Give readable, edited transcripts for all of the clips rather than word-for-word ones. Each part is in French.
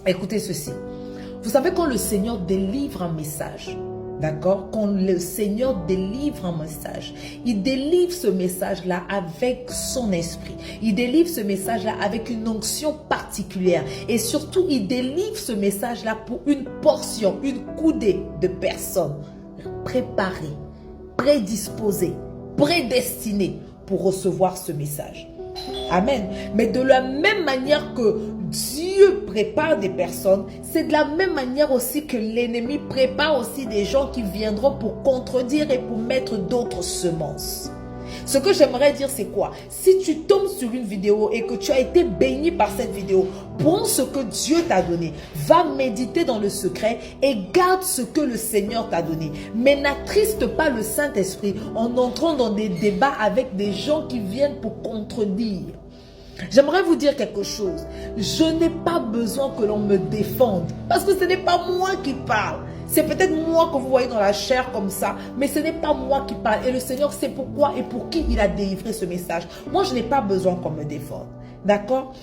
Écoutez ceci. Vous savez, quand le Seigneur délivre un message, d'accord? Quand le Seigneur délivre un message, il délivre ce message-là avec son esprit. Il délivre ce message-là avec une onction particulière. Et surtout, il délivre ce message-là pour une portion, une coudée de personnes préparées, prédisposées, prédestinées pour recevoir ce message. Amen. Mais de la même manière que Dieu prépare des personnes, c'est de la même manière aussi que l'ennemi prépare aussi des gens qui viendront pour contredire et pour mettre d'autres semences. Ce que j'aimerais dire, c'est quoi? Si tu tombes sur une vidéo et que tu as été béni par cette vidéo, prends ce que Dieu t'a donné, va méditer dans le secret et garde ce que le Seigneur t'a donné. Mais n'attriste pas le Saint-Esprit en entrant dans des débats avec des gens qui viennent pour contredire. J'aimerais vous dire quelque chose. Je n'ai pas besoin que l'on me défende. Parce que ce n'est pas moi qui parle. C'est peut-être moi que vous voyez dans la chair comme ça. Mais ce n'est pas moi qui parle. Et le Seigneur sait pourquoi et pour qui il a délivré ce message. Moi, je n'ai pas besoin qu'on me défende. D'accord?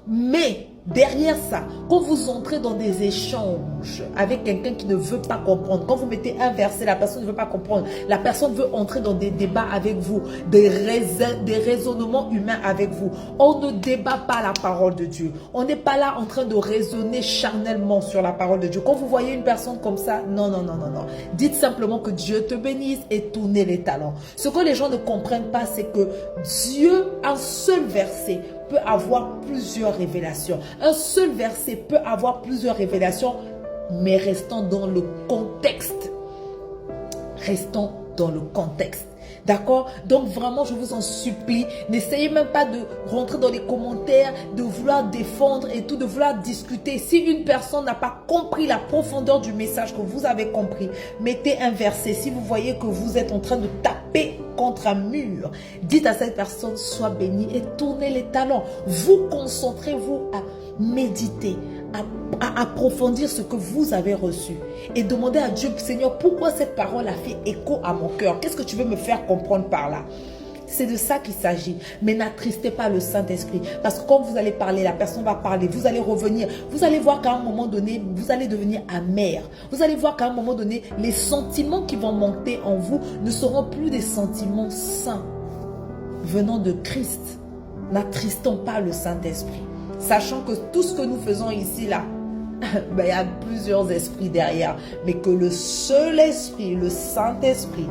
Mais derrière ça, quand vous entrez dans des échanges avec quelqu'un qui ne veut pas comprendre, quand vous mettez un verset, la personne ne veut pas comprendre, la personne veut entrer dans des débats avec vous, des raisonnements humains avec vous, on ne débat pas la parole de Dieu. On n'est pas là en train de raisonner charnellement sur la parole de Dieu. Quand vous voyez une personne comme ça, non, non, non, non, non. Dites simplement que Dieu te bénisse et tournez les talons. Ce que les gens ne comprennent pas, c'est que Dieu, un seul verset, peut avoir plusieurs révélations. Un seul verset peut avoir plusieurs révélations, mais restons dans le contexte. Restons dans le contexte. D'accord? Donc vraiment, je vous en supplie, n'essayez même pas de rentrer dans les commentaires, de vouloir défendre et tout, de vouloir discuter. Si une personne n'a pas compris la profondeur du message que vous avez compris, mettez un verset. Si vous voyez que vous êtes en train de taper contre un mur, dites à cette personne, sois béni et tournez les talons. Vous concentrez-vous à méditer, à approfondir ce que vous avez reçu et demandez à Dieu, Seigneur, pourquoi cette parole a fait écho à mon cœur? Qu'est-ce que tu veux me faire comprendre par là? C'est de ça qu'il s'agit. Mais n'attristez pas le Saint-Esprit. Parce que quand vous allez parler, la personne va parler, vous allez revenir. Vous allez voir qu'à un moment donné, vous allez devenir amer. Vous allez voir qu'à un moment donné, les sentiments qui vont monter en vous ne seront plus des sentiments sains venant de Christ. N'attristons pas le Saint-Esprit. Sachant que tout ce que nous faisons ici, là, il y a plusieurs esprits derrière. Mais que le seul esprit, le Saint-Esprit,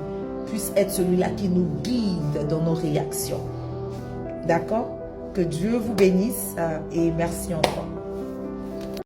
puisse être celui-là qui nous guide dans nos réactions. D'accord? Que Dieu vous bénisse et merci encore.